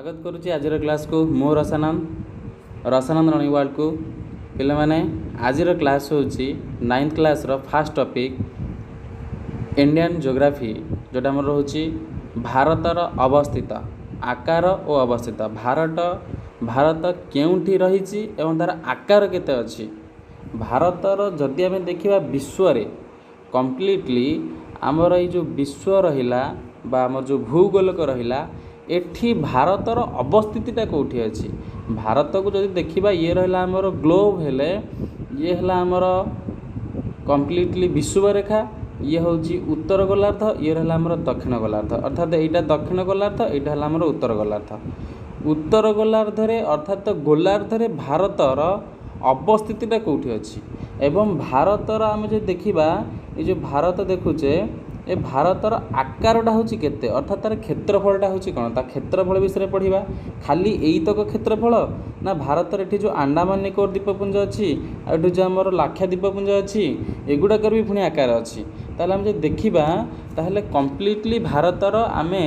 स्वागत करुच्ची आज क्लास को मो रसानंद रनिंग वर्ल्ड को पिला माने आज क्लास होची 9th class row first topic Indian geography जोटा हमर होची भारतर अवस्थित आकार और अवस्थित भारत केउठी रहीची एवं तार आकार केते अछि भारतर जदि आमे देखिबा विश्व रे कंप्लीटली आमर ये जो विश्व रहिला बा आमर जो भूगोलक रहिला एठी भारतर अवस्थितिटा कौटी अच्छी भारत को जब देखा ये रहा आमर ग्लोब हेले ये है आमर कंप्लीटली विषुवरेखा ये हूँ उत्तर गोलार्ध ये रहा आमर दक्षिण गोलार्ध अर्थात यहाँ दक्षिण गोलार्ध यहाँ है आमर उत्तर गोलार्ध रे अर्थात गोलार्ध रे भारतर अवस्थितिटा कौटी अच्छी एवं भारतर आम जो देखा ये जो भारत देखुचे ए भारतर आकारटा हूँ केते अर्थात तार क्षेत्रफलटा हूँ कौन ता क्षेत्रफल विषय पढ़ा खाली यही तक क्षेत्रफल ना भारत ये जो आंडामान निकोबर द्वीपपुंज अच्छी आठ जो आमर लाक्षा द्वीपपुंज अच्छी एगुड़ाकर भी पुणी आकार अच्छी ताहले आम जो देखा ताहले कंप्लीटली भारतर आमे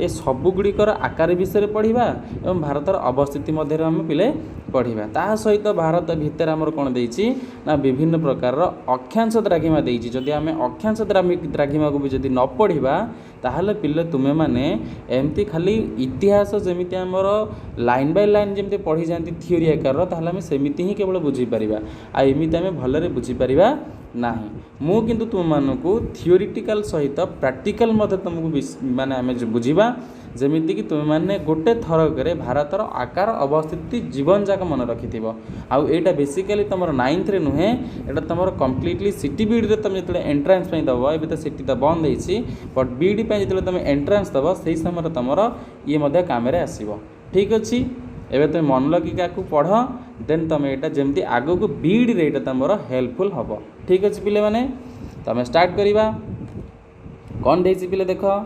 ए सबुगुड़िकर आकार विषय पढ़ा एवं भारतर अवस्थिति मध्य आम पिले पढ़ा ता सहित भारत भितर आमर कौन देइछि ना विभिन्न प्रकार अक्षांश द्राघिमा देइछि जदि आमे अक्षांश द्राघिमा को भी जदि न पढ़ा ताहले पिले तुमे माने एमती खाली इतिहास जमिति आमर लाइन बाय लाइन जमिति पढ़ी जाती थियोरी आकार ताहले आमे सेमिति ही केवल बुझी परिबा आ एमिति आमे भलरे बुझी परिबा नाही मु किंतु तुम मानकु थियोरिटिकल सहित प्रैक्टिकल मते तुमको माने आमे बुझीबा जमिति कि तुम माने गोटे थरक भारतर आकार अवस्थिति जीवन जाक मन रखि आउ एटा बेसिकली तुम 9th रे नुहे एटा तुम कंप्लीटली सिटी बीडी रे तुम जतले एंट्रेंस पे दब ए तो सिटी तो बंद होइछि बट बीडी पे जतले तुम एंट्रेंस दब सही समय तुमर ये मध्य काम रे आसीबो ठीक अछि एबे तुम मन लगी क्या पढ़ देन तुम एटा जेमती आगो को बीडी रे एटा तुमर हेल्पफुल हबो ठीक अछि पिले माने तुम स्टार्ट करिबा कोन देछि पिले देखो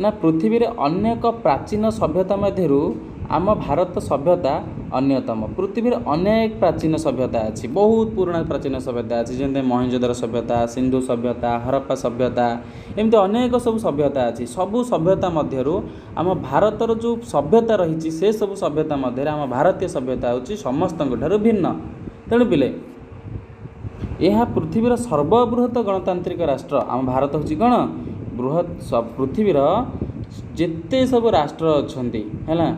ना पृथ्वी रे अनेक प्राचीन सभ्यता मध्यरु आम भारत सभ्यता अन्यतम पृथ्वी रे अनेक प्राचीन सभ्यता अच्छी बहुत पुराना प्राचीन सभ्यता अच्छी जैसे महेंजोदड़ो सभ्यता सिंधु सभ्यता हरप्पा सभ्यता एमती अनेक सब सभ्यता अच्छी सबू सभ्यता मध्यरु आम भारतर जो सभ्यता रही से सब सभ्यता मध्य आम भारतीय सभ्यता हूँ समस्त भिन्न तेणु पिले यह पृथ्वीर सर्वबृहत गणतांत्रिक राष्ट्र आम भारत हूँ कौन बृहत पृथ्वीर जेते सब राष्ट्र अच्छी है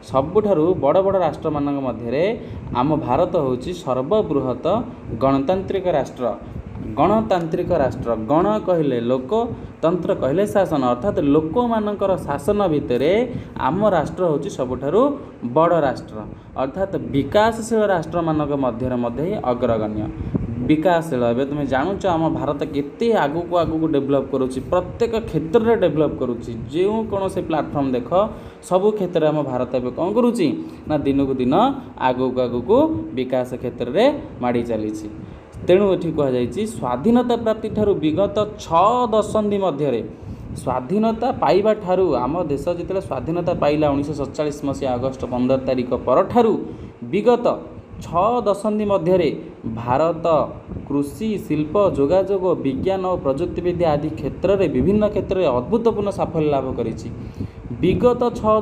सबुठारु बड़ बड़ राष्ट्र मानक मध्य आम भारत हूँ सर्वबृहत गणतांत्रिक राष्ट्र गण कहले लोक तंत्र कहले शासन अर्थात लोक मानकर शासन भितर आम राष्ट्र हूँ सबुठारु बड़ राष्ट्र अर्थात विकासशील राष्ट्र मानक मध्य अग्रगण्य विकासशील ए तुम जानुच आम भारत केते आगु को डेभलप करुच्ची प्रत्येक क्षेत्र में डेभलप करुच्ची जो कौन से प्लाटफर्म देख सबु क्षेत्र में आम भारत ए कौन करुच्ची ना दिन को दिन आगु को विकास क्षेत्र में माड़ी चली तेणु ये कहुई स्वाधीनता प्राप्ति ठारू विगत 6 दशंधि मध्य स्वाधीनता पाइबा ठारू आम देश जिते स्वाधीनता पाइला 1947 मसीहा अगस्ट 15 तारिख पर ठारू विगत 6 दशंधि मध्य भारत कृषि शिल्प जोगाजोग विज्ञान और प्रजुक्तिविद्या आदि क्षेत्र में विभिन्न क्षेत्र में अद्भुतपूर्ण साफल्य लाभ करिछि विगत 6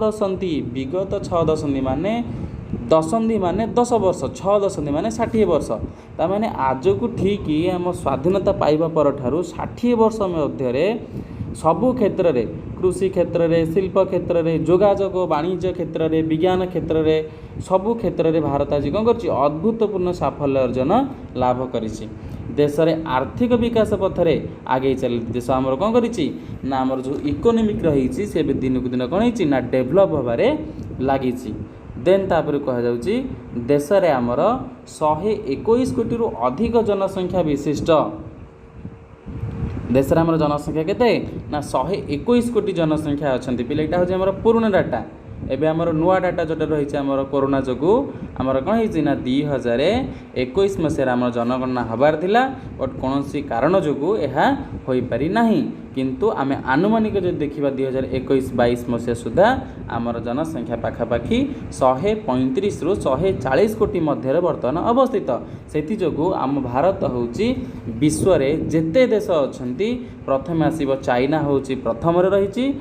दशंधि माने दशंधि माने 10 वर्ष 6 दशंधि माने 60 वर्ष ताने आज को ठीक आम स्वाधीनता पाइबा पर ठारू 60 वर्ष मध्य सबु क्षेत्र में कृषि क्षेत्र में शिल्प क्षेत्र में जोगाजोग वाणिज्य क्षेत्र में विज्ञान क्षेत्र में सबु क्षेत्र में भारत आज कौन कर अद्भुतपूर्ण साफल्य अर्जन लाभ करिछि देश में आर्थिक विकास पथरे आगे चली देश आमर कौन करिछि ना आमर जो इकोनॉमिक रही से दिन को दिन कौन होइछि ना डेभलप होबारे लागिछि देन तापर कह जाउछि देश रे आमर 121 कोटी रु अधिक जनसंख्या विशिष्ट देश रे आमर जनसंख्या केते ना 121 कोटी जनसंख्या अछंती पिले एटा हो हमर पुराना डाटा एबे हमर नुआ डाटा जोटा रही हमर कोरोना जोगु हमर कौन होइछि ना 2021 मसीह हमर जनगणना हबार थिला बट कोनोसी कारण जोगु एहा होई पारि नाही किंतु आमे आनुमानिक जो देखिबा 2021-22 मसीहा सुधा आमर जनसंख्या पाखापाखि 135 रु 140 कोटी मध्य वर्तमान अवस्थित सेति जोगु आम भारत होउछि विश्व रे जेते देश अछंती प्रथम आसीबो चाइना होउछि प्रथम रे रहिछि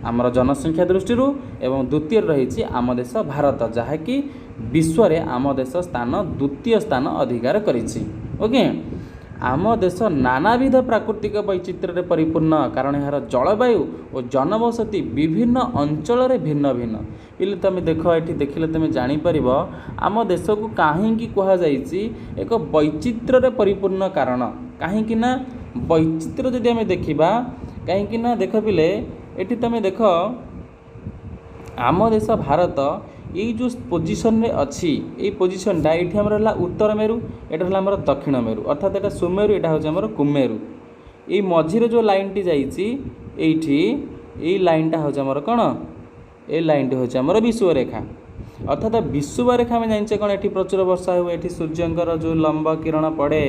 आमर जनसंख्या दृष्टि एवं द्वितीय रही आम देश भारत जहाँकि विश्व में आम देश स्थान द्वितीय स्थान अधिकार करिछि। ओके, आम देश नानाविध प्राकृतिक वैचित्र्य परिपूर्ण कारण यार जलवायु और जनबसति विभिन्न अंचल भिन्न भिन्न। पिले तुम देख ये देखिले तुम जापर आम देश को कहीं कहुई एक वैचित्र्य परिपूर्ण कारण कहीं वैचित्र्य जदि आम देखा कहीं देख पिले ये तुम देख आम देश भारत ये जो पोजिशन रे अच्छी ये पोजिशनटा ये आमर उत्तर मेरु यहाँ आमर दक्षिण मेरु अर्थात यहाँ सुमेरु यहाँ हूँ कुमेरु ये मझीरे जो लाइन टी जाइए लाइनटा हूँ आमर कौन ये लाइनटी हूँ आमर विषुवरेखा अर्थात विषुवरेखा आम जाने कौन ये प्रचुर वर्षा हुए ये सूर्यंकर जो लंब किरण पड़े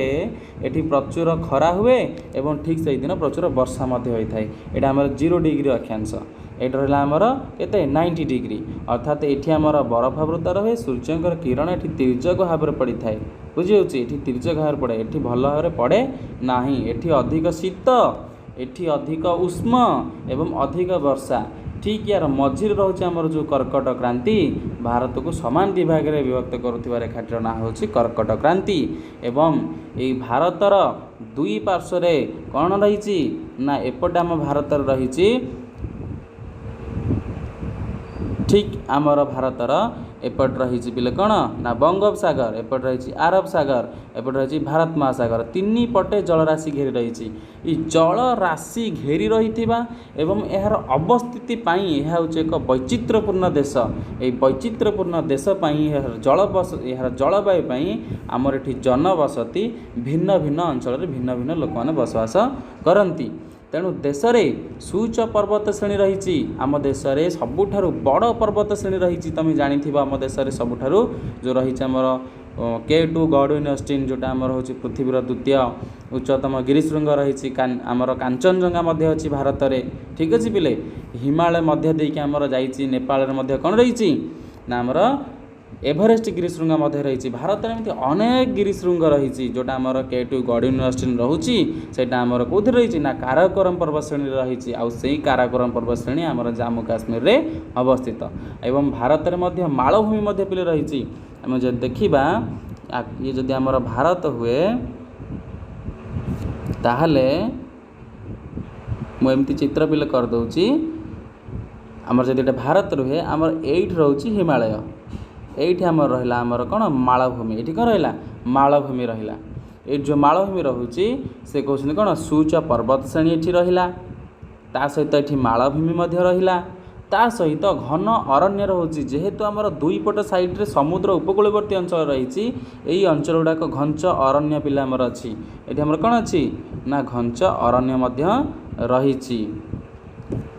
ये प्रचुर खरा हुए एवं ठीक से दिन प्रचुर वर्षा होता है। यहाँ आमर 0 डिग्री अक्षांश ये रहा आमर के 90 डिग्री अर्थात ये आमर बरफावृत रहे सूर्यंकर किरण ये तिर्यक भाव में पड़ी था बुझे ये तिर्यक भाव पड़े ये भल भाव पड़े ना ये अधिक शीत ये अधिक उष्म एवं अधिक वर्षा ठीक यार मझिरे रोचे आमर जो कर्कट क्रांति भारत को समान विभाग में विभक्त करुवा रेखाटर ना हूँ कर्कट क्रांति एवं ये भारतर दुई पार्श्व कौन रही ना एपटे आम भारत रही ठीक आमर भारतर एपट रही पिले कौन ना बंगोपसागर एपट रही आरब सागर एपट रही भारत महासागर तीन पटे जलराशि घेरी रही ये जलराशि घेरी रही एवं यार अवस्थिति यह हूँ एक वैचित्र्यपूर्ण देश ये वैचित्र्यपूर्ण देश यार जलवायु आमर ये जनबसति भिन्न भिन्न अंचल भिन्न भिन्न लोक मैंने बसवास करती तेणु देश में सूच पर्वत श्रेणी रही आम देश में सबुठारु बड़ पर्वत श्रेणी रही तुम जानी आम देश में सबुठारु जो रही आमर K2 गॉडविन ऑस्टिन जोटा आमर हूँ पृथ्वीर द्वितीय उच्चतम गिरिशृंग रही आमर कांचनजंगा अच्छी भारत में ठीक अच्छे पिले हिमालय मध्य देकी आमर जाइए नेपाल कौन रही ना आमर एभरेस्ट गिरिशृंग रही भारत में अनेक गिरिशृंग रही जोटा आमर K2 गॉडविन ऑस्टिन रोचे सेटा आमर कौन रही ना काराकोरम पर्वत श्रेणी रही आउ से काराकोरम पर्वत श्रेणी आमर जम्मू काश्मीर में अवस्थित एवं भारत में मालभूमि पिले रही आम जब देखा ये जदि आमर भारत हुए ताहले मुझे चित्र पिले करदे आमर जब भारत रुहे आमर एट रोचे हिमालय ये आमर रहा आमर कौन मालभूमि ये कौन रहा मालभूमि रहा ये जो मालभूमि रोचे से कहते कौन सूच पर्वत श्रेणी ये रहा ता सहित ये मालभूमि रहा ता सहित घन अरण्य रोचे जेहेतु आमर दुई पट साइड्रे समुद्र उपकूलवर्ती अंचल रही यही अंचल गुड़ाक घंच अरण्य पिले आमर अच्छी ये आमर कौन अच्छी ना घंच अरण्य रही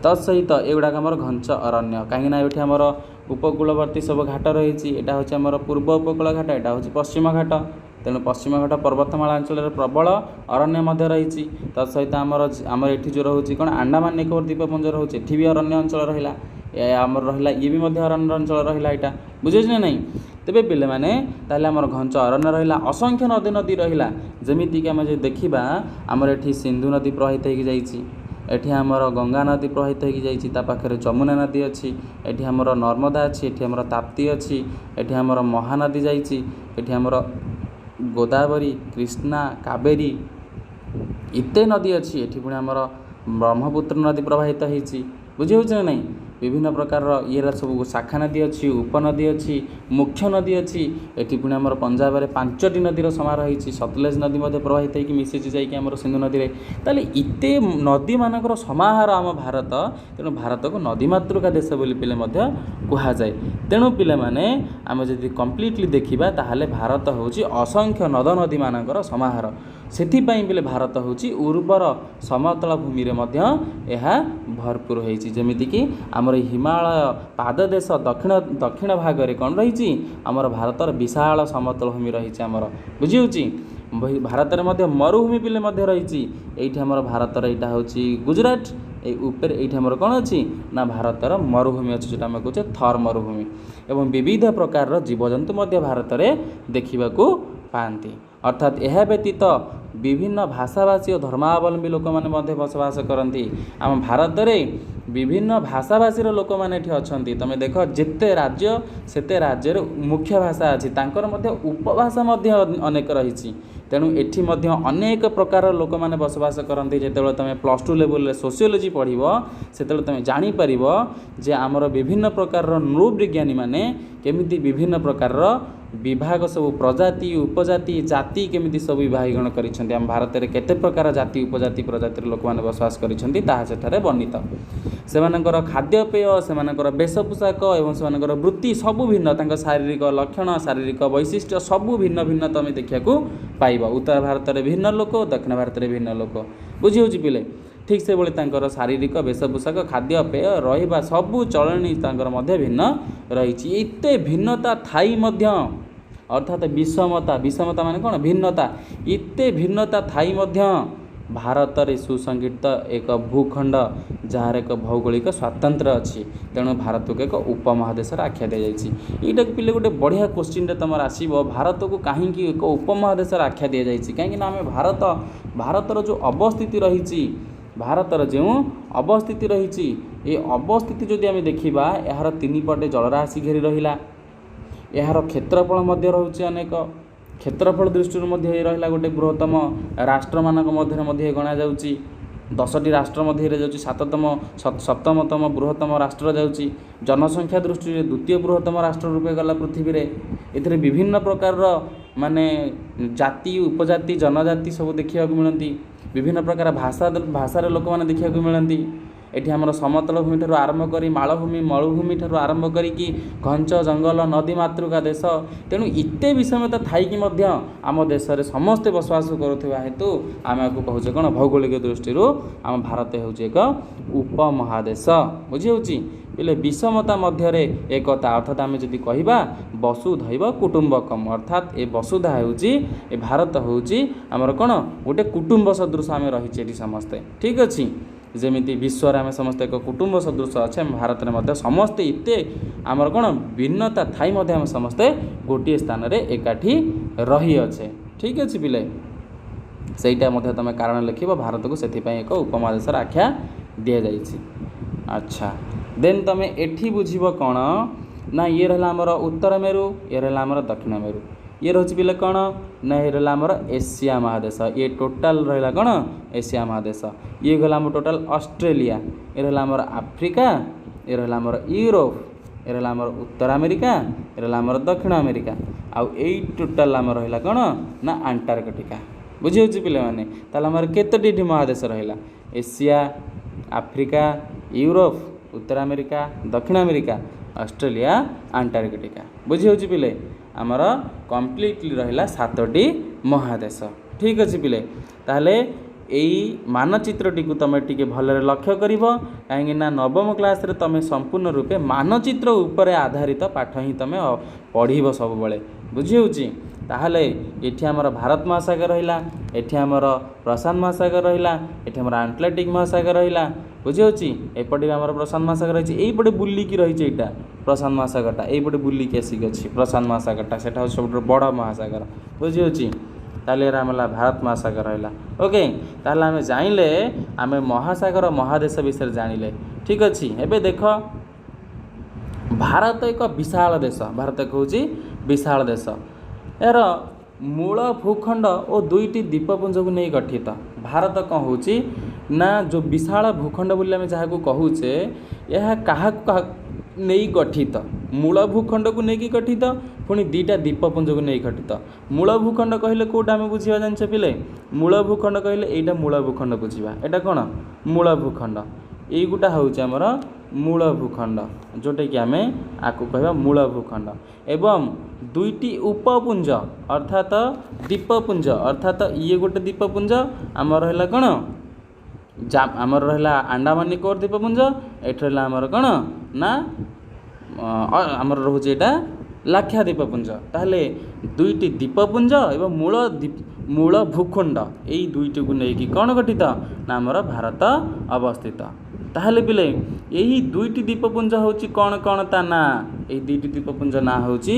तत्सहित एगुड़ाक आमर घंच अरण्य कहीं ये आमर उपकूलवर्ती सब घाट रही यहाँ हूँ आमर पूर्व उपकूल घाट यहाँ हूँ पश्चिम घाट तेणु पश्चिम घाट पर्वतमाला अंचल प्रबल अरण्य रही तत्सहित आमर ये जो रोचे कौन अंडमान निकोबर द्वीपपुंज रोचे ये भी अरण्य अंचल रहा आमर रहा ये भी अरण्य अंचल रहा यहाँ बुझे ना नहीं तेरे पे मैंने आमर घंच अरण्य रहा असंख्य नदी नदी रहा जमीक आम जो देखा आमर ये सिंधु नदी प्रवाहित होती आमर गंगा नदी प्रवाहित होती पाखे जमुना नदी अच्छी ये आमर नर्मदा अच्छी ये आमर ताप्ती अच्छी ये आमर महानदी जाइए आमर गोदावरी कृष्णा कावेरी इत्ते नदी अच्छी ये पुणी आमर ब्रह्मपुत्र नदी प्रवाहित होती बुझे ना नहीं विभिन्न प्रकार ये सब शाखा नदी अच्छी उपनदी अच्छी मुख्य नदी अच्छी ये पुणी आमर पंजाब में 5टी नदीर समार रही सतलेज नदी प्रवाहित होकर मिसी जाइए सिंधु नदी में ताले इते नदी मानकर समाहार आम भारत तेणु भारत को नदी मातृका देश बोली पिले कहुए तेणु पिले माने आम जदि कम्प्लीटली देखा ताहले भारत हूँ असंख्य नद नदी मानकर समाहार सेथिपाई पिले भारत हूँ उर्वर समतल भूमि भरपूर होती जमीक आमर हिमालय पाददेश दक्षिण दक्षिण भाग में कौन रही आमर भारतर विशाल समतल भूमि रही आमर बुझी भारत में मरुभूमि पिले रही ये आमर भारतर यहाँ हूँ गुजरात ऊपर ये आमर कौन अच्छी ना भारतर मरुभूमि अच्छी जो आम कहे थर मरुभूमि एवं विविध प्रकार जीवजंतु भारत में देखा पाती अर्थात यह व्यतीत विभिन्न भाषाभाषी और धर्मावलम्बी लोक मैंने बसवास करती। आम भारत में विभिन्न भाषाभाषीर लोक मैंने अच्छा तुम देख जिते राज्य सेते राज्य मुख्य भाषा अच्छी तांकर मध्य उपभाषा अनेक रही। तेणु एठी मध्य अनेक प्रकार लोक मैंने बसवास करती। जिते तुम +2 लेवल सोशियोलोजी पढ़व से तुम जापर जे आमर विभिन्न प्रकार नृविज्ञानी मैंने केमिति विभिन्न प्रकार विभाग सब प्रजाति उपजाति जाति केमिति सब विभागीकरण करिसेंति। आम भारत में केते प्रकार जाति उपजाति प्रजातिर लोक मैंने बसवास करिसेंति ताहा सेठारे वर्णित। सेमानकर खाद्यपेय सेमानकर वेश पोशाक एवं सेमानकर वृत्ति सबू भिन्न तांका शारीरिक लक्षण शारीरिक वैशिष्ट्य सबू भिन्न भिन्न तुम देखा पाइब। उत्तर भारत में भिन्न लोक दक्षिण भारत में भिन्न लोक बुझी होची पिले। ठीक से भली तांकर शारीरिक वेश पोशाक खाद्यपेय रहिबा सबू चलणी तांकर मध्य भिन्न रही। एते भिन्नता थाई मध्य अर्थात विषमता विषमता माने कौन भिन्नता एते भिन्नता थाई मध्य भारत में सुसंगठित एक भूखंड जार एक भौगोलिक स्वातंत्र्य अच्छी। तेणु भारत को एक उपमहादेश आख्या दी जाए। यहाँ पिले गोटे बढ़िया क्वेश्चन तुम आसो भारत को कहीं एक उपमहादेश आख्या दी जाए कहीं आम भारतर जो अवस्थिति रही भारतर जो अवस्थिति रही ये अवस्थिति जदि आम देखा यार 3 पटे जलराशि घेरी रहा यार क्षेत्रफल मध्य रोचे अनेक क्षेत्रफल दृष्टि रहा गोटे बृहत्तम राष्ट्र मानक मध्य गणा जाऊँगी 10टी राष्ट्र मध्य जाऊँगी 7तम बृहत्तम राष्ट्र जाऊँगी जनसंख्या दृष्टि द्वितीय बृहत्तम राष्ट्र रूपे गला पृथ्वी रे। एथिरे विभिन्न प्रकार माने जाति उपजाति जनजाति सब देखा मिलती विभिन्न प्रकार भाषार लोक मैंने देखा मिलती। एठी हमर समतल भूमि ठारू आरंभ करी मालभूमि मरुभूमि ठारू आरंभ करी घंच जंगल नदी मातृका देश। तेणु इते विषमता थाई आम देश में समस्ते बसवास करुवा हेतु आम आपको कहूचे कौन भौगोलिक दृष्टि आम भारत हूँ एक उपमहादेश बुझी होची। बोले विषमता मध्य एकता अर्थात आम जदि कहवा वसुधैव कुटुंबकम अर्थात ए वसुधा होची ए भारत होची आमर कौन गोटे कुटुंब सदृश आम रही समस्ते ठीक अच्छी। जमीती विश्व आम समस्त एक कुटुंब सदृश अच्छे भारत में समस्ते इते आमर कौन भिन्नता थाई आम समस्ते गोटे स्थान में एकाठी रही अच्छे ठीक अच्छे पिले। सहीटा तुम कारण लिख भारत को से एक उपमहादेश आख्या दि जाए। अच्छा देन तुम एठी बुझीब कौन ना ये रहा आमर उत्तर मेरु ये रहा आमर दक्षिण मेरु ये रोचे पिले कौन ना ये रहा आमर एशिया महादेश ये टोटाल रहा कौन एशिया महादेश ये गला आम टोटाल ऑस्ट्रेलिया ये रहा आमर आफ्रिका ये रहा आमर यूरोप ये रहा आमर उत्तर अमेरिका ये रहा आमर दक्षिण अमेरिका आउ यही टोटाल आम रहा कौन ना अंटार्कटिका बुझी होची पिले माने ताले आमर केतोटी महादेश रहा एशिया आफ्रिका यूरोप उत्तर अमेरिका दक्षिण अमेरिका ऑस्ट्रेलिया अंटार्कटिका बुझी होची पिले आमर कम्प्लीटली रहा 7टी महादेश ठीक अच्छे पिले। ताहले यही मानचित्रटी को तुम टे भलरे लक्ष्य कर कहीं नवम क्लास रे तुम संपूर्ण रूपे मानचित्र उपर आधारित पाठ ही तुम पढ़ सब बेले बुझी होची। ताहले एठी आमर भारत महासागर रहा एठी आमर प्रशांत महासागर रहा एठी आमर आटलांटिक महासागर रहा बुझी होची। एपटे आमर प्रशांत महासागर रही यहीपटे बुलिकी रही यहाँ प्रशांत महासागरटा यहीपटे बुलिकी आसिक अच्छी प्रशांत महासागरटा से सब बड़ महासागर बुझी होची। ताले रहा भारत महासागर रहा ओके। ताहले आम जाइले आम महासागर महादेश विषय जानिले ठीक अच्छी। एबे देख भारत एक विशाल देश भारत एक हूँ विशाल देश यार मूल भूखंड और 2टी द्वीपपुंज को नहीं गठित। भारत कौन हो ना जो विशाल भूखंड बोली आम जहाँ कहूचे यह क्या नहीं गठित मूल भूखंड को नहीं गठित पुणी 2टा द्वीपपुंज को नहीं गठित। मूल भूखंड कहले कौटा आम बुझा जान पिले मूल भूखंड कहले यहाँ मूल भूखंड बुझा यहाँ कौन मूल भूखंड यही गोटा हूँ आमर मूल भूखंड जोटा कि आम आपको कह मूल भूखंड एवं 2टी उपपुंज अर्थात द्वीपपुंज अर्थात ये गोटे द्वीपपुंज आमर रहा कौन आमर रहा अंडमान निकोबार द्वीपपुंज एठ रहा आमर कौन ना आमर रोचे यहाँ लाक्षा द्वीपपुंज। ताहले 2टी द्वीपपुंज एवं मूल भूखंड यही 2टी को लेकिन कौन गठित ना आमर भारत अवस्थित। ताहले पिले यही 2टी द्वीपपुंज होची कौन कौन ता ना यही 2टी द्वीपपुंज ना होची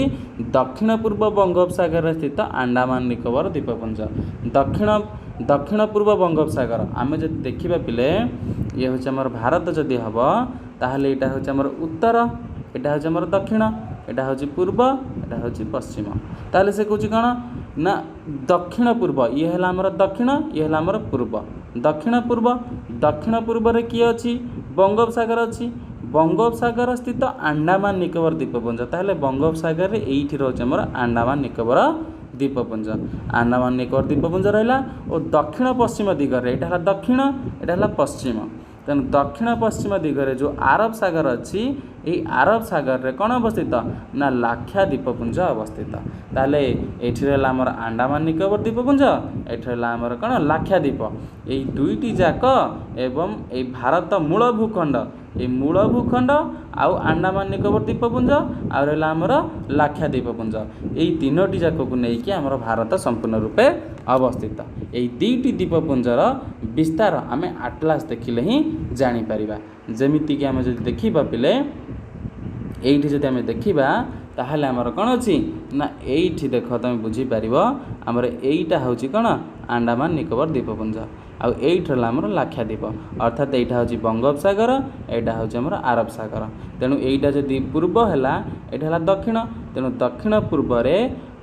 दक्षिण पूर्व बंगोपसागर स्थित अंडमान निकोबार द्वीपपुंज दक्षिण दक्षिण पूर्व बंगोपसागर आम जब देखा पिले ये हूँ आम भारत जदि हम ताहले यहाँ हूँ आम उत्तर, यहाँ हूँ आम दक्षिण, यहाँ हूँ पूर्व, यहाँ हूँ पश्चिम। ताहले से कौच कौन ना दक्षिण पूर्व ये है आमर दक्षिण, ये है आमर पूर्व। दक्षिण पूर्व रे किए अच्छी बंगोपसागर अच्छी, बंगोपसागर स्थित अंडमान निकोबर द्वीपपुंज। ताहले बंगोपसागर रे एइठी रोज आमर अंडमान निकोबर द्वीपपुंज, अंडमान निकोबर द्वीपपुंज रहा। और दक्षिण पश्चिम दिगरे यहाँ दक्षिण, यहाँ पश्चिम। तेणु दक्षिण पश्चिम दिगरे जो आरब सागर अच्छी यही आरब सागर रे कौन अवस्थित ना लाक्षाद्वीपपुंज अवस्थित। ताले एठी रहला हमर अंडमान निकोबर द्वीपपुंज, एठी रहला हमर कौन लाक्षाद्वीप। यही दुईटी जाक एवं ए भारत मूल भूखंड, ये मूल भूखंड आउ अंडमान निकोबर द्वीपपुंज आ रहला हमर लाक्षाद्वीपपुंज, यही तीनोटी जाक को लेकिन हमर भारत संपूर्ण रूपे अवस्थित। यही दुईटी द्वीपपुंजर विस्तार आम आटलास देखिले ही जानीपर। जमीक आम जो देखा पिले एठी जदि आम देखा ताहले आमर कौन अच्छी ना एठी देख तुम बुझीपर आमर एईटा हूँ कौन अंडमान निकोबर द्वीपपुंज आउ एइठ आमर लाक्षाद्वीप। अर्थात यहाँ हूँ बंगोपसागर, यहाँ हूँ आमर आरब सागर। तेणु एइटा जदि पूर्व है यहाँ है दक्षिण, तेणु दक्षिण पूर्व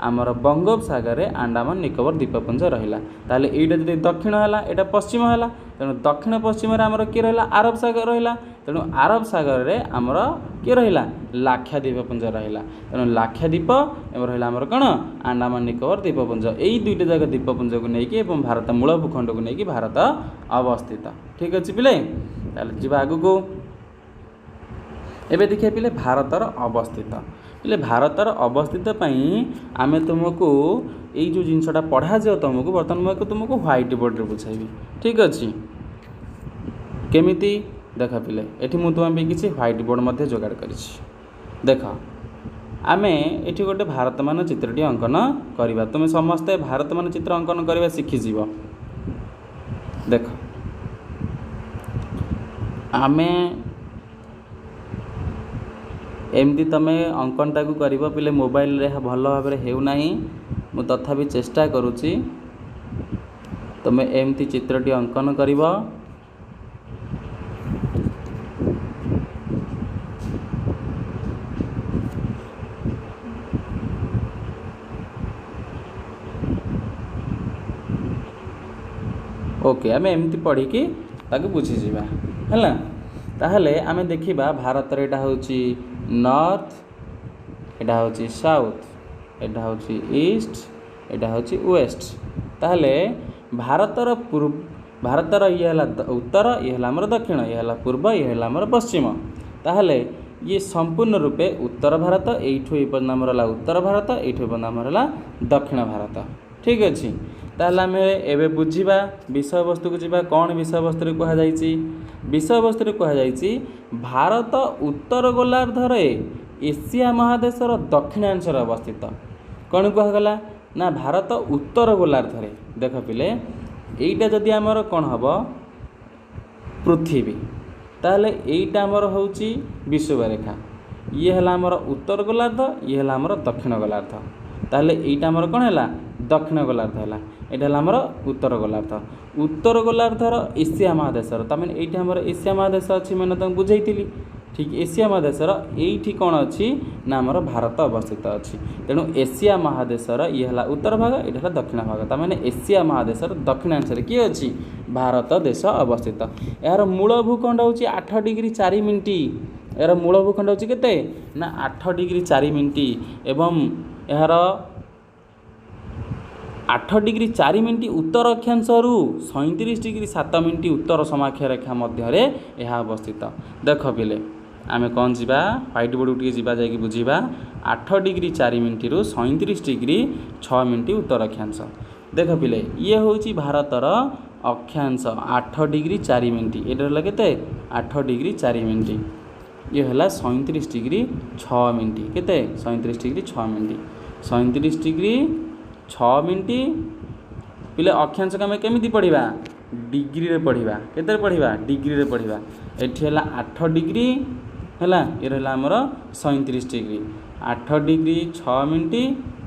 आमर बंगोपसागर अंडमान निकोबर द्वीपपुंज रहा। ताहले एइटा जदि दक्षिण है यहाँ पश्चिम है, तेणु दक्षिण पश्चिम आमर किए रहा आरब सागर रहा। तेणु आरब सागर रे आमर किए रहा लाक्षाद्वीपपुंज रहा। तेणु लाक्षाद्वीप एवं रहा आमर कौन अंडमान निकोबर द्वीपपुंज, यही दुईटा जाक द्वीपपुंज को लेकिन भारत मूल भूखंड को लेकिन भारत अवस्थित। ठीक अच्छे पिले ताले जी आग को एवं देखिए पिले भारतर अवस्थित पिले भारतर अवस्थित आम तुमको यही जो जिनसा पढ़ा जाओ तुमको बर्तमान मुझे तुमको व्हाइट बोर्ड रे बुझाइबी। ठीक अच्छे केमिति देख पिले ये मुझे तुम्हें किसी व्हाइट बोर्ड मध्य जोगाड़ कर देख आमे एठी गोटे भारत मान चित्रटी अंकन करवा। तुम समस्ते भारत मान चित्र अंकन करवा शिखिज। देख आमे एमती तुम अंकनटा को कर पिले मोबाइल रे भल भाव होना मु तथापि चेष्टा करुँची तुम एमती चित्रटी अंकन कर। ओके आम एमती पढ़ी कि बुझीजा है। ताहले आम देखा भारत यहाँ हूँ नॉर्थ, यहाँ हूँ साउथ, यहाँ हूँ ईस्ट, यहाँ हूँ वेस्ट। ताहले भारतर पूर्व भारतर ये है उत्तर, ये है आमर दक्षिण, ये है पूर्व, ये है आमर पश्चिम। ताहले ये संपूर्ण रूपे उत्तर भारत, एठू ये नाम रहा उत्तर भारत, एठू नाम रहा दक्षिण भारत। ठीक अच्छे ताहले आम एबे बुझीबा विषय वस्तु को जीवा कौन विषय वस्तु कहुई। विषय वस्तु कहुई भारत उत्तर गोलार्धर एशिया महादेशर दक्षिणांशर अवस्थित। कौन कहगला ना भारत उत्तर गोलार्धर। देख पिले यहीटा जदि आमर कौन हम पृथ्वी ताहले यहीटा आमर हूँ विषुवरेखा, ये है आमर उत्तर गोलार्ध, ये है आमर दक्षिण गोलार्ध। ताहले यहीटा आमर कौन है दक्षिण गोलार्ध है, यहाँ आमर उत्तर गोलार्ध। उत्तर गोलार्धर एशिया महादेशर तमें ये आमर एशिया महादेश अच्छी मैंने तुमको बुझाई। ठीक एशिया महादेशर ये कौन अच्छी ना आमर भारत अवस्थित अच्छी। तेणु एशिया महादेशर ये है उत्तर भाग, ये है दक्षिण भाग। तमें एशिया महादेशर दक्षिणांश किए अच्छी भारत देश अवस्थित। यार मूल भूखंड हूँ 8 डिग्री 4 मिनट। यार मूल भूखंड हूँ केते ना 8 डिग्री 4 मिनट एवं यार 8 डिग्री 4 मिनट उत्तर अक्षांश 37 डिग्री 7 मिनट उत्तर समाक्षय रेखा मध्य यह अवस्थित। देख पिले आम कौन जा व्हाइट बोर्ड टे जा बुझा 8 डिग्री 4 मिनट 37 डिग्री 6 मिनट उत्तर अक्षांश। देख पिले ये हूँ भारतर अक्षांश 8 डिग्री 4 मिनट, ये के 8 डिग्री 4 मिनट, ये है 37 डिग्री 6 मिनट के 37 डिग्री 6 मिनट 37 डिग्री 6 मिनट। पिले अक्षांश को आम केमी पढ़ा डिग्री रे पढ़ा के पढ़ा डिग्री रे पढ़ा। एठी है 8 डिग्री है ये रहा आमर 37 degree 8 degree 6 minute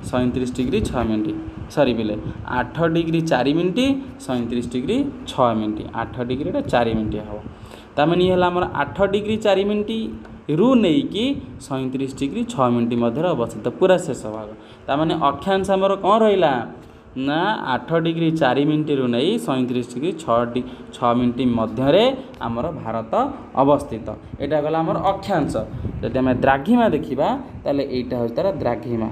37 degree 6 minute सरी पिले 8 degree 4 minute 37 degree 6 minute 8 degree 4 minute हम तार ये आम 8 डिग्री 4 मिनट रु नहीं कि 37 डिग्री 6 मिनट मध्य अवस्थित पूरा शेष भाग तार अक्षांश आमर कौन रहा ना 8 डिग्री 4 मिनट रु नहीं 37 डिग्री 6 मिनट मध्य आमर भारत अवस्थित। यहाँ गला आमर अक्षांश। जब आम द्राघिमा देखा ताल यहाँ हूँ तार द्राघिमा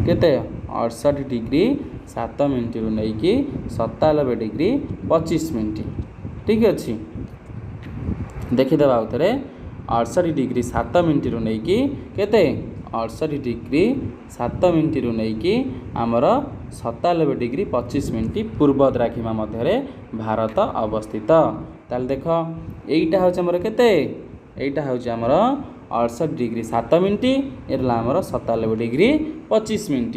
केते 68 डिग्री 7 मिनट रु नहीं कि 97 डिग्री 25 मिनट ठीक अच्छे देखीदे आउ थे 68 डिग्री 7 मिनट रु नहीं कि केते 68 डिग्री 7 मिनट रु नहीं कि आमर 97 डिग्री 25 मिनट पूर्व द्राघिमा मध्य भारत अवस्थित। ताल देख यहीटा हूँ आमर केते यहीटा हूँ आमर 68 डिग्री 7 मिनट ये आमर 97 डिग्री 25 मिनट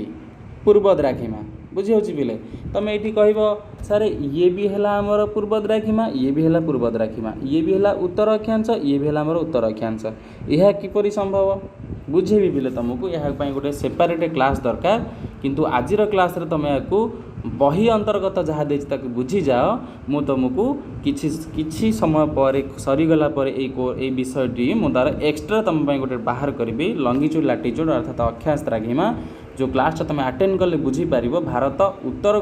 पूर्व द्राघिमा बुझी हो पिले तुम ये कह सारे ये भी है आमर पूर्व द्राघिमा ये भी है पूर्व द्राघिमा ये भी है उत्तर अक्षांश ये भी है आमर उत्तर अक्षांश यह किपरि संभव बुझेबी पिले तुमको यहाँ गोटे सेपरेट क्लास दरकार किंतु आजिर क्लास रे तुम या बही अंतर्गत जहाँ देती बुझी जाओ मु तुमको किछि समय पर सरीगला ये विषयटी मु तार एक्सट्रा तुम गोटे बाहर करी लंगिट्यूड लाटिट्यूड अर्थात अक्षांश द्राघिमा जो क्लासटा तुम अटेंड कले बुझीपार भारत उत्तर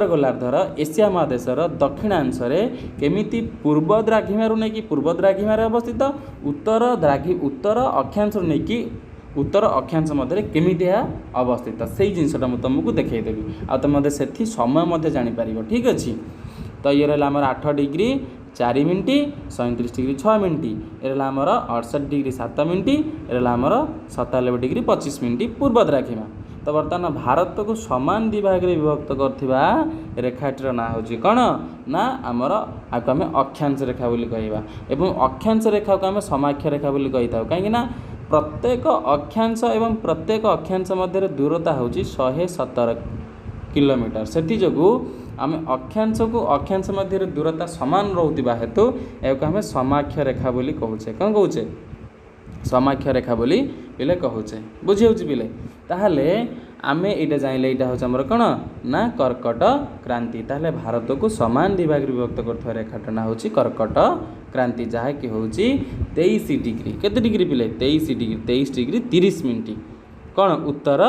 गोलार्धर एशिया महादेशर दक्षिणांशरे केमिति पूर्व द्राघिमा नहीं कि पूर्व द्राघिमा अवस्थित उत्तर अक्षांश नहीं कि उत्तर अक्षांश मध्य केमिति अवस्थित से जिनसटा मुझे तुमको देखईदेवी आ तुम से समय जापर ठीक अच्छे। तो ये रहा आमर 8 डिग्री 4 मिनट 37 डिग्री 6 मिनट ये रहा आमर 68 डिग्री 7 मिनट ये रहा आमर 97 डिग्री 25 मिनट पूर्व द्राघिमा। तो बर्तमान भारत को समान दिभाग में विभक्त करथिबा रेखाटीर ना हूँ कौन ना आमर आपको आम अक्षांश रेखा बोली कहवा एवं अक्षांश रेखा को आम समाक्ष रेखा बोली कही था कहीं प्रत्येक अक्षांश एवं प्रत्येक अक्षांश मध्य दूरता हूँ 117 किलोमीटर से जो आम अक्षांश को अक्षांश मध्य दूरता सामान रोता हेतु या आम समाक्ष रेखा बोली कहूचे कौन कहूचे समाक्ष रेखा बोली पिले कहूचे बुझी हो पिले ताहले आमे एटा जाइले एटा हूँ आमर कौन ना कर्कट क्रांति ताहले भारत को समान दिभाग विभक्त कर रेखाटा ना हूँ कर्कट क्रांति जहाँ कि हूँ 23 डिग्री केते डिग्री पिले 23 डिग्री 30 मिनट कौन उत्तर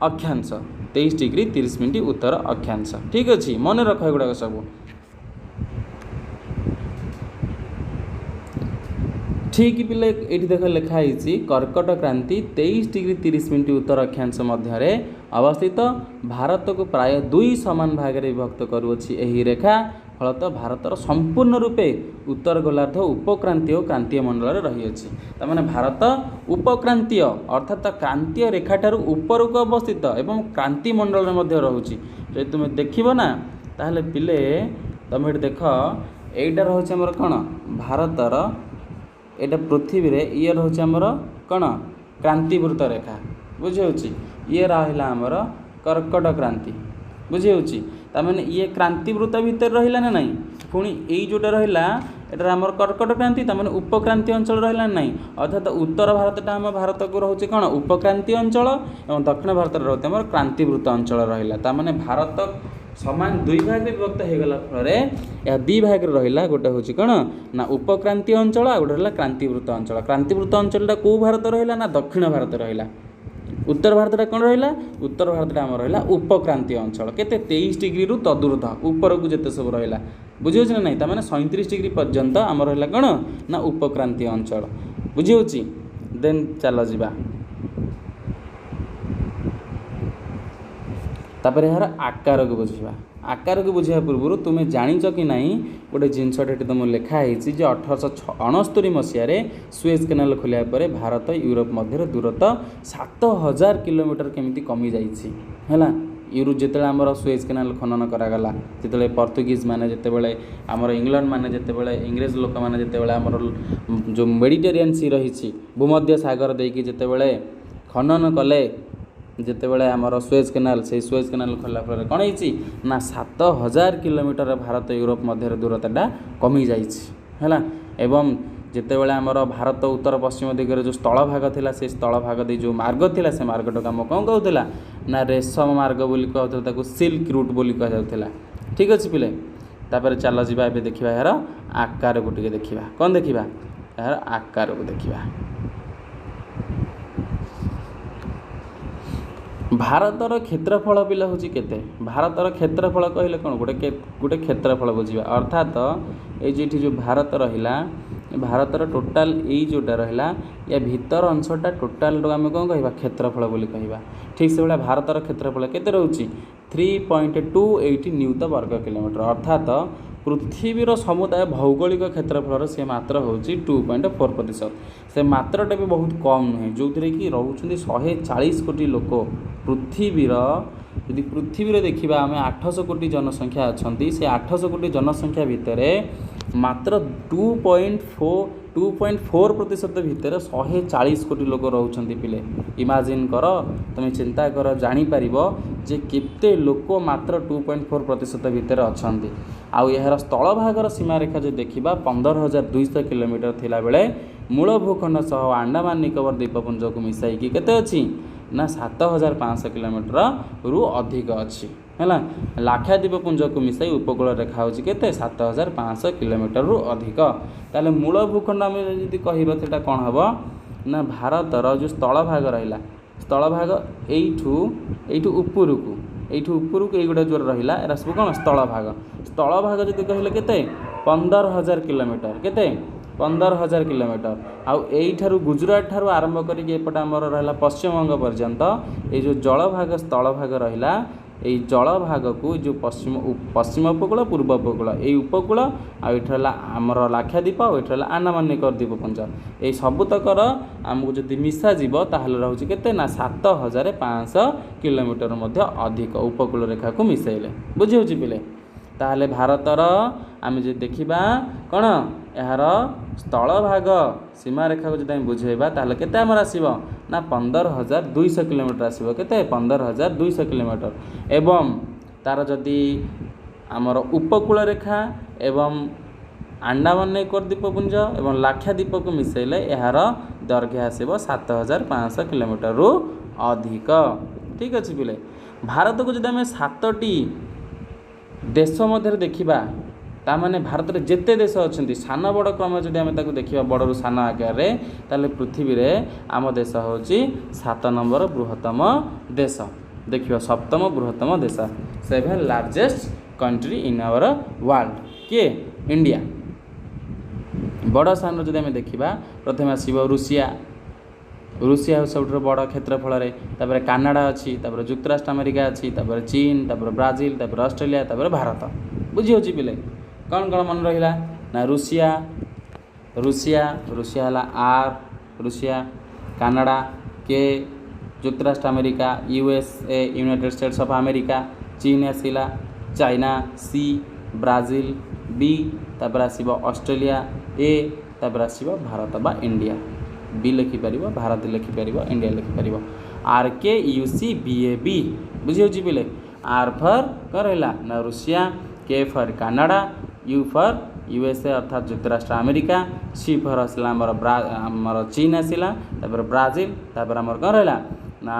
अक्षांश 23 डिग्री 30 मिनट उत्तर अक्षांश ठीक अच्छे मन रख एगुड़ाक सब ठीक पिले ये देख लिखाई कर्कट क्रांति 23 डिग्री 30 मिनट उत्तर अक्षांश मध्य अवस्थित भारत को प्राय 2 समान भाग में विभक्त करुच्छी यही रेखा फलत भारतर संपूर्ण रूपे उत्तर गोलार्ध उपक्रांतीय और क्रांतीय मंडल रही तमाने भारत उपक्रांतीय अर्थात क्रांतीय रेखाठार ऊपर को अवस्थित एवं क्रांति मंडल में रोचे जो तुम देखो ना ताहले पिले तुम ये देख यहीटा रोचे आमर कौन भारतर एटा पृथ्वी रे ये रोचे आमर कौन क्रांतिवृत्त रेखा बुझे ये रहा आमर कर्कट क्रांति बुझे तार ये क्रांतिवृत्त भितर रहा ना नहीं पुणी यही जोटा रहा यहाँ आमर कर्कट क्रांति तार उपक्रांति अंचल रहा ना अर्थात उत्तर भारतटा आम भारत को रोचे कौन उपक्रांति अंचल और दक्षिण भारत रोचे आम क्रांतिवृत्त अंचल रहा तार भारत समान 2 भाग में विभक्त होगला फल यह 2 भाग रहा गोटे हूँ कौन ना उपक्रांति अंचल आ गोटे रहा क्रांतिवृत्त अंचल क्रांतिवृत्त अंचलटा कौ भारत रहा ना दक्षिण भारत रहा उत्तर भारतटा कौन रहा उत्तर भारतटा आम रहा उपक्रांतीय अंचल केते 23 डिग्री रु तदूर्ध ऊपर को जिते सब रहा बुझे ना नहीं तार 37 डिग्री पर्यंत आम रहा कौन ना उपक्रांतीय अंचल बुझे देन चल जा तापर यार आकार को बुझा आकार को बुझा पूर्व तुम्हें जाच कि ना गोटे जिनसटे तुम लिखाई 1869 मसीह सुएज केनाल खोलिया पर भारत यूरोप मध्य दूरता 7000 किलोमीटर केमी कमी जाइए यूरोप जिते आमर सुएज केनाल खनन करागला जिते पर्तुगीज मैंने जितेबाला आमर इंग्लैंड मैंने जितेबाला इंग्रेज लोक मैंने जितेबाला आमर जो मेडिटेरियन सी रही भूमध्य सागर देकी जितेबाला खनन कले जितेबाला आमर सुएज केनाल से सुएज केनाल खोलला फल कौन होती ना 7000 किलोमीटर भारत यूरोप मध्य दूरताटा कमी जाइए एवं ଯେତେବେଳେ ଆମର ଭାରତ ଉତ୍ତର ପଶ୍ଚିମ ଦିଗରେ ଯେଉଁ ସ୍ଥଳ ଭାଗ ଥିଲା ସେ ସ୍ଥଳ ଭାଗ ଦେଇ ଯେଉଁ ମାର୍ଗ ଥିଲା ସେ ମାର୍ଗଟାକୁ ଆମ କ'ଣ କହୁଥିଲା ନା ରେଶମ ମାର୍ଗ ବୋଲି କହୁଥିଲା, ତାକୁ ସିଲ୍କ ରୁଟ୍ ବୋଲି କୁହାଯାଉଥିଲା। ଠିକ୍ ଅଛି ପିଲେ। ତାପରେ ଚାଲ ଯିବା ଏବେ ଦେଖିବା ଏହାର ଆକାରକୁ ଟିକେ ଦେଖିବା। କ'ଣ ଦେଖିବା? ଏହାର ଆକାରକୁ ଦେଖିବା। ଭାରତର କ୍ଷେତ୍ରଫଳ ପିଲା ହେଉଛି କେତେ? ଭାରତର କ୍ଷେତ୍ରଫଳ କହିଲେ କ'ଣ? ଗୋଟେ କ୍ଷେତ୍ରଫଳ ବୁଝିବା, ଅର୍ଥାତ୍ ଏଇ ଯେଠି ଯେଉଁ ଭାରତ ରହିଲା, ଭାରତର ଟୋଟାଲ ଏଇ ଯେଉଁଟା ରହିଲା ୟା ଭିତର ଅଂଶଟା ଟୋଟାଲରୁ ଆମେ କ'ଣ କହିବା? କ୍ଷେତ୍ରଫଳ ବୋଲି କହିବା। ଠିକ୍ ସେଭଳିଆ ଭାରତର କ୍ଷେତ୍ରଫଳ କେତେ ରହୁଛି? 3.28 ନିୟୁତ ବର୍ଗ କିଲୋମିଟର, ଅର୍ଥାତ୍ ପୃଥିବୀର ସମୁଦାୟ ଭୌଗୋଳିକ କ୍ଷେତ୍ରଫଳର ସେ ମାତ୍ର ହେଉଛି 2.4%। ସେ ମାତ୍ରଟା ବି ବହୁତ କମ୍ ନୁହେଁ, ଯେଉଁଥିରେ କି ରହୁଛନ୍ତି 140 କୋଟି ଲୋକ। ପୃଥିବୀର ଯଦି ପୃଥିବୀରେ ଦେଖିବା ଆମେ 800 କୋଟି ଜନସଂଖ୍ୟା ଅଛନ୍ତି, ସେ 800 କୋଟି ଜନସଂଖ୍ୟା ଭିତରେ ମାତ୍ର 2.4% ଭିତରେ 140 କୋଟି ଲୋକ ରହୁଛନ୍ତି ପିଲେ। ଇମାଜିନ୍ କର, ତୁମେ ଚିନ୍ତା କର, ଜାଣିପାରିବ ଯେ କେତେ ଲୋକ ମାତ୍ର 2.4% ଭିତରେ ଅଛନ୍ତି। ଆଉ ଏହାର ସ୍ଥଳଭାଗର ସୀମାରେଖା ଯଦି ଦେଖିବା 15,200 କିଲୋମିଟର ଥିଲାବେଳେ ମୂଳ ଭୂଖଣ୍ଡ ସହ ଆଣ୍ଡାମାନ ନିକୋବର ଦ୍ୱୀପପୁଞ୍ଜକୁ ମିଶାଇକି କେତେ ଅଛି ନା 7,500 କିଲୋମିଟରରୁ ଅଧିକ ଅଛି ହେଲା। ଲାକ୍ଷାଦ୍ୱୀପ ପୁଞ୍ଜକୁ ମିଶାଇ ଉପକୂଳ ରେଖା ହେଉଛି କେତେ? 7,500 କିଲୋମିଟରରୁ ଅଧିକ। ତାହେଲେ ମୂଳ ଭୂଖଣ୍ଡ ଆମେ ଯଦି କହିବା ସେଇଟା କ'ଣ ହେବ ନା ଭାରତର ଯେଉଁ ସ୍ଥଳଭାଗ ରହିଲା, ସ୍ଥଳଭାଗ ଏଇଠୁ ଉପରକୁ ଏଇଗୁଡ଼ା ଯେଉଁ ରହିଲା ଏରା ସବୁ କ'ଣ? ସ୍ଥଳଭାଗ। ସ୍ଥଳଭାଗ ଯଦି କହିଲେ କେତେ? 15,000 କିଲୋମିଟର। କେତେ? 15,000 କିଲୋମିଟର। ଆଉ ଏଇଠାରୁ ଗୁଜୁରାଟ ଠାରୁ ଆରମ୍ଭ କରିକି ଏପଟେ ଆମର ରହିଲା ପଶ୍ଚିମବଙ୍ଗ ପର୍ଯ୍ୟନ୍ତ ଏଇ ଯେଉଁ ଜଳଭାଗ ସ୍ଥଳଭାଗ ରହିଲା, ଏଇ ଜଳଭାଗକୁ ଯେଉଁ ପଶ୍ଚିମ ଉପକୂଳ ପୂର୍ବ ଉପକୂଳ, ଏଇ ଉପକୂଳ ଆଉ ଏଠି ହେଲା ଆମର ଲାକ୍ଷାଦ୍ୱୀପ ଆଉ ଏଠି ହେଲା ଆଣ୍ଡାମାନ ନିକୋବର ଦ୍ୱୀପପୁଞ୍ଜ, ଏଇ ସବୁତକର ଆମକୁ ଯଦି ମିଶାଯିବ ତାହେଲେ ରହୁଛି କେତେ ନା 7,500 କିଲୋମିଟର ମଧ୍ୟ ଅଧିକ ଉପକୂଳ ରେଖାକୁ ମିଶାଇଲେ। ବୁଝିହେଉଛି ପିଲେ? ତାହେଲେ ଭାରତର ଆମେ ଯଦି ଦେଖିବା କ'ଣ ଏହାର ସ୍ଥଳଭାଗ ସୀମାରେଖାକୁ ଯଦି ଆମେ ବୁଝାଇବା ତାହେଲେ କେତେ ଆମର ଆସିବ ନା 15,200 କିଲୋମିଟର ଆସିବ। କେତେ? 15,200 କିଲୋମିଟର। ଏବଂ ତା'ର ଯଦି ଆମର ଉପକୂଳ ରେଖା ଏବଂ ଆଣ୍ଡାମାନ ନିକୋବର ଦ୍ୱୀପପୁଞ୍ଜ ଏବଂ ଲାକ୍ଷାଦ୍ୱୀପକୁ ମିଶାଇଲେ ଏହାର ଦୈର୍ଘ୍ୟ ଆସିବ 7,500 କିଲୋମିଟରରୁ ଅଧିକ। ଠିକ୍ ଅଛି ପିଲେ। ଭାରତକୁ ଯଦି ଆମେ 7ଟି ଦେଶ ମଧ୍ୟରେ ଦେଖିବା, ତାମାନେ ଭାରତରେ ଯେତେ ଦେଶ ଅଛନ୍ତି ସାନ ବଡ଼ କ୍ରମରେ ଯଦି ଆମେ ତାକୁ ଦେଖିବା ବଡ଼ରୁ ସାନ ଆକାରରେ, ତାହେଲେ ପୃଥିବୀରେ ଆମ ଦେଶ ହେଉଛି 7 ନମ୍ବର ବୃହତ୍ତମ ଦେଶ। ଦେଖିବା 7ମ ବୃହତ୍ତମ ଦେଶ, 7 largest country in hour world. କିଏ? ଇଣ୍ଡିଆ। ବଡ଼ ସାନରୁ ଯଦି ଆମେ ଦେଖିବା ପ୍ରଥମେ ଆସିବ ରୁଷିଆ। ରୁଷିଆ ହେଉଛି ସବୁଠାରୁ ବଡ଼ କ୍ଷେତ୍ରଫଳରେ। ତାପରେ କାନାଡ଼ା ଅଛି, ତାପରେ ଯୁକ୍ତରାଷ୍ଟ୍ର ଆମେରିକା ଅଛି, ତାପରେ ଚୀନ, ତାପରେ ବ୍ରାଜିଲ, ତାପରେ ଅଷ୍ଟ୍ରେଲିଆ, ତାପରେ ଭାରତ। ବୁଝିହେଉଛି ପିଲେ? କ'ଣ କ'ଣ ମନେ ରହିଲା ନା ରୁଷିଆ ହେଲା R, ରୁଷିଆ, କାନାଡ଼ା K, ଯୁକ୍ତରାଷ୍ଟ୍ର America USA, United states of America, ଚୀନ ଆସିଲା, ଚାଇନା C, ବ୍ରାଜିଲ B, ତାପରେ ଆସିବ ଅଷ୍ଟ୍ରେଲିଆ A, ତାପରେ ଆସିବ ଭାରତ ବା ଇଣ୍ଡିଆ। B ଲେଖିପାରିବ, ଭାରତ ଲେଖିପାରିବ, ଇଣ୍ଡିଆ ଲେଖିପାରିବ। RKUCBAB। ବୁଝିହେଉଛି ପିଲେ? R ଫର୍ କ'ଣ ରହିଲା ନା Russia, K for Canada, U for USA ଅର୍ଥାତ୍ ଯୁକ୍ତରାଷ୍ଟ୍ର ଆମେରିକା, C ଫର୍ ଆସିଲା ଆମର ଚୀନ ଆସିଲା, ତାପରେ ବ୍ରାଜିଲ, ତାପରେ ଆମର କ'ଣ ରହିଲା ନା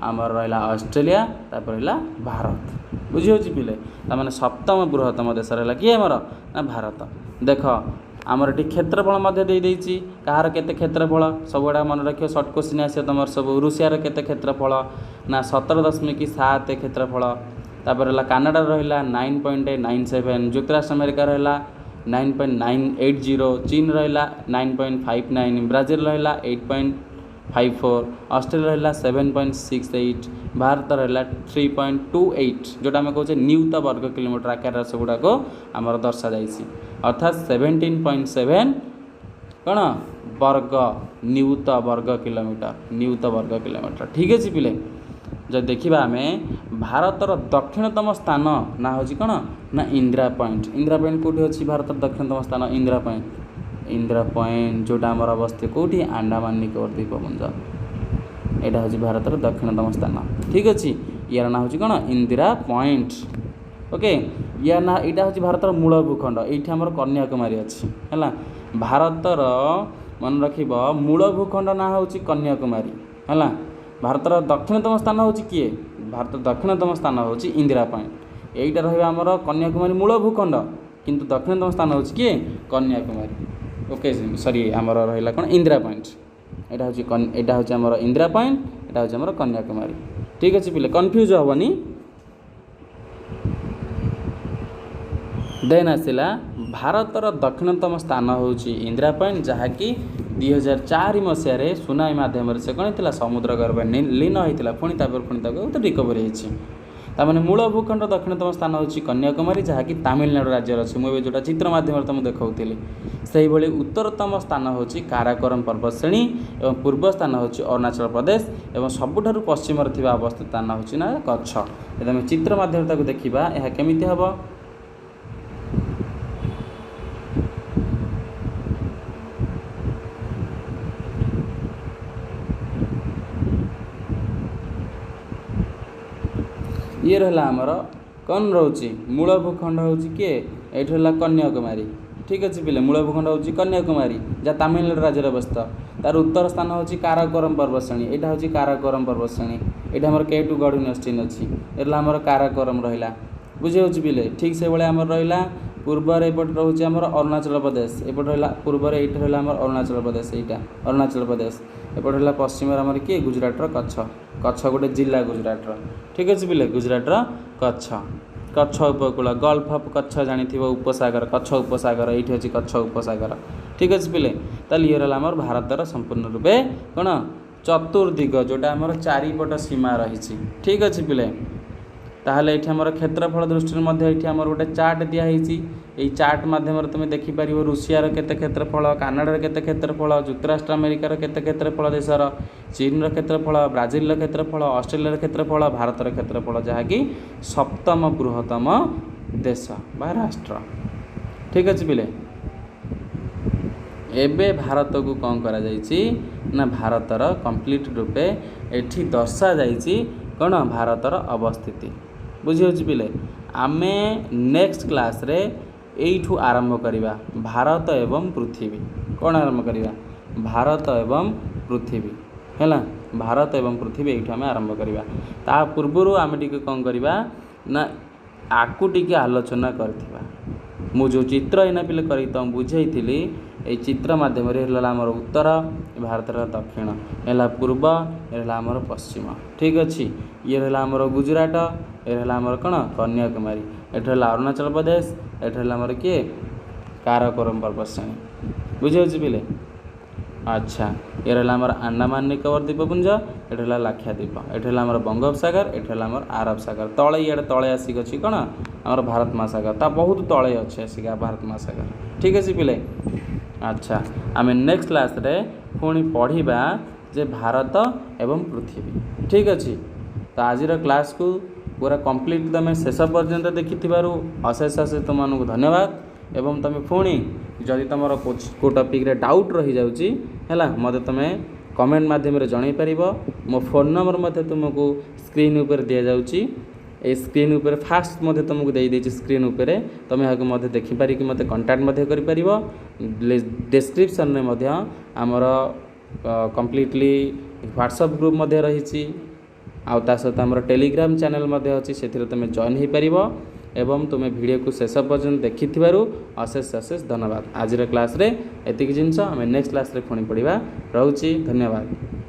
ଆମର ରହିଲା ଅଷ୍ଟ୍ରେଲିଆ, ତାପରେ ରହିଲା ଭାରତ। ବୁଝିହେଉଛି ପିଲେ? ତାମାନେ 7ମ ବୃହତ୍ତମ ଦେଶ ରହିଲା କିଏ ଆମର ନା ଭାରତ। ଦେଖ ଆମର ଏଠି କ୍ଷେତ୍ରଫଳ ମଧ୍ୟ ଦେଇଦେଇଛି, କାହାର କେତେ କ୍ଷେତ୍ରଫଳ ସବୁଗୁଡ଼ା ମନେ ରଖିବ, ସର୍ଟ କୋଶ୍ଚିନ୍ ଆସିବ ତୁମର ସବୁ। ରୁଷିଆର କେତେ କ୍ଷେତ୍ରଫଳ ନା 17.7 କ୍ଷେତ୍ରଫଳ। ତାପରେ ହେଲା କାନାଡ଼ାର ରହିଲା 9.97, ଯୁକ୍ତରାଷ୍ଟ୍ର ଆମେରିକା ରହିଲା 9.980, ଚୀନ ରହିଲା 9.59, ବ୍ରାଜିଲ ରହିଲା 8.54, ଅଷ୍ଟ୍ରେଲିଆ ରହିଲା 7.68, ଭାରତ ରହିଲା 3.28, ଯେଉଁଟା ଆମେ କହୁଛେ ନିୟୁତ ବର୍ଗ କିଲୋମିଟର ଆକାରରେ ସବୁଗୁଡ଼ାକ ଆମର ଦର୍ଶାଯାଇଛି। ଅର୍ଥାତ୍ 17.7 କ'ଣ ବର୍ଗ ନିୟୁତ ବର୍ଗ କିଲୋମିଟର। ଠିକ୍ ଅଛି ପିଲେ? ଯଦି ଦେଖିବା ଆମେ ଭାରତର ଦକ୍ଷିଣତମ ସ୍ଥାନ ନାଁ ହେଉଛି କ'ଣ ନା ଇନ୍ଦ୍ରା ପଏଣ୍ଟ। ଇନ୍ଦ୍ରା ପଏଣ୍ଟ କେଉଁଠି ଅଛି? ଭାରତର ଦକ୍ଷିଣତମ ସ୍ଥାନ ଇନ୍ଦ୍ରା ପଏଣ୍ଟ ଯେଉଁଟା ଆମର ଅବସ୍ଥିତ କେଉଁଠି? ଆଣ୍ଡାମାନ ନିକୋବର ଦ୍ୱୀପପୁଞ୍ଜ। ଏଇଟା ହେଉଛି ଭାରତର ଦକ୍ଷିଣତମ ସ୍ଥାନ। ଠିକ୍ ଅଛି? ୟାର ନାଁ ହେଉଛି କ'ଣ? ଇନ୍ଦିରା ପଏଣ୍ଟ। ଓକେ, ୟା ନା ଏଇଟା ହେଉଛି ଭାରତର ମୂଳ ଭୂଖଣ୍ଡ। ଏଇଠି ଆମର କନ୍ୟାକୁମାରୀ ଅଛି ହେଲା। ଭାରତର मन रखिब मूल भूखंड ना हूँ कन्याकुमारी है। भारतर दक्षिणतम स्थान हूँ किए भारत दक्षिणतम स्थान हूँ इंदिरा पॉइंट यहीटा रहा आमर कन्याकुमारी मूल भूखंड किंतु दक्षिणतम स्थान हूँ किए कन्याकुमारी। ओके सॉरी आमर रहा कौन इंदिरा पॉइंट यहाँ हूँ आमर इंदिरा पॉइंट यहाँ हूँ आमर कन्याकुमारी। ठीक अच्छे पिले कन्फ्यूज हेनी। देन आसला भारतर दक्षिणतम स्थान हूँ इंदिरा पॉइंट जहाँकि 2004 मसीह सुनामी मध्यम से कौन होता समुद्र गर्भ लीन होता पुणी रिकवरी होने मूल भूखंड दक्षिणतम स्थान हूँ कन्याकुमारी जहाँकि तमिलनाडु राज्य अच्छी मुझे जो चित्र मध्यम तुमको देखी से ही उत्तरतम स्थान हूँ काराकोरम पर्वत श्रेणी और पूर्व स्थान हूँ अरुणाचल प्रदेश और सबुठ पश्चिम अवस्थित स्थान हूँ ना कच्छ। आम चित्र मध्यम देखा यह केमी हम ये रहा आमर कौन रोचे मूल भूखंड हूँ किए ये कन्याकुमारी। ठीक अच्छे पिले मूल भूखंड हूँ कन्याकुमारी जहाँ तमिलनाडु राज्य अवस्थित तार उत्तर स्थान हूँ काराकोरम पर्वत श्रेणी यहाँ हूँ काराकोरम पर्वत श्रेणी यहाँ आम K2 गढ़ यूनिवर्सिटी अच्छी ये आमर काराकोरम रहा बुझे पिले। ठीक से भाई आमर रहा पूर्वर एपट रोचे आमर अरुणाचल प्रदेश एपट रहा पूर्वर ये रहा आमर अरुणाचल प्रदेश यहाँ अरुणाचल प्रदेश एपट रहा पश्चिम आमर किए गुजरातर कच्छ कच्छ गोटे जिला गुजरातर। ठीक अच्छे पिले गुजरातर कच्छ कच्छ उपकूल गल्फ ऑफ कच्छ जानी उपसागर कच्छ उपसागर ये हूँ कच्छ उपसागर। ठीक अच्छे पिले ताल ये रहा आमर भारतर संपूर्ण रूपे कौन चतुर्दिग जोटा आमर चारिपट सीमा रही। ठीक अच्छे पिले ताहले ये आमर क्षेत्रफल दृष्टि ये आमर गोटे चार्ट दिखाई यही चार्ट मध्यम तुम देखिपर रूसियार केते क्षेत्रफल कानाडार केते क्षेत्रफल जुक्तराष्ट्र अमेरिकार केते क्षेत्रफल देशर चीन क्षेत्रफल ब्राजिल क्षेत्रफल ऑस्ट्रेलिया क्षेत्रफल भारतर क्षेत्रफल जहाँकि सप्तम बृहत्तम देश बा राष्ट्र। ठीक अच्छे पिले एबे भारत को कौन करा जाइछि ना भारतर कंप्लीट रूपे एठी दर्शा जाइछि कौन भारतर अवस्थिति बुझे पिले। आमे नेक्स्ट क्लास रे एठू आरंभ करिबा भारत एवं पृथ्वी कौन आरंभ करिबा भारत एवं पृथ्वी है भारत एवं पृथ्वी एठू आमे आरंभ करिबा ता पूर्वरु आमे टिके कौन करिबा ना आकु टिके आलोचना करथिबा मु जो चित्र एना पिले करी तुम बुझेइथिली ए चित्र माध्यम रे आमर उत्तर भारतर दक्षिण है पूर्व ये आमर पश्चिम। ठीक अच्छे ये रहा आमर गुजरात ये रहा आमर कौन कन्याकुमारी ये अरुणाचल प्रदेश ये आमर किए काराकोरम पर्वत श्रेणी बुझे पिले। अच्छा ये रहा आमर अंडमान निकोबर द्वीपपुंज ये लाक्षाद्वीप ये आमर बंगोपसागर ये आमर आरब सागर तले इे तले आसिक अच्छी कौन आमर भारत महासागर ता बहुत तले अच्छे आसिक भारत महासागर। ठीक अच्छे पिले। अच्छा आम नेक्स्ट क्लास रे पुणी पढ़ा जे भारत एवं पृथ्वी। ठीक अच्छे तो आज क्लास को पूरा कंप्लीट तुम शेष पर्यंत देखि अशेष अशेष तुमको धन्यवाद एवं तुम पुणी जदि तुम को टॉपिक रे डाउट रही जाउची हैला मते तुम कमेंट माध्यम रे जणाई परिबो। मो फोन नंबर मते तुमको स्क्रीन ऊपर दिया जाउची ए स्क्रीन ऊपर फास्ट मते तुमको दे देछि स्क्रीन ऊपर तुम यहाँ मते देखि पारि कि मते कांटेक्ट मते करि परिबो। डिस्क्रिप्शन रे मते हमर कंप्लीटली व्हाट्सएप ग्रुप मते रही आउ ता सहित हमर टेलीग्राम चैनल मते अछि सेथिरे तुम जॉइन हो पारिबो एवं तुम वीडियो को शेष पर्यंत देखिथिबारु अशेष अशेष धन्यवाद। आज क्लास रे एतिक जिनस आम नेक्स्ट क्लास रे पुणी पढ़िबा। रहउची धन्यवाद।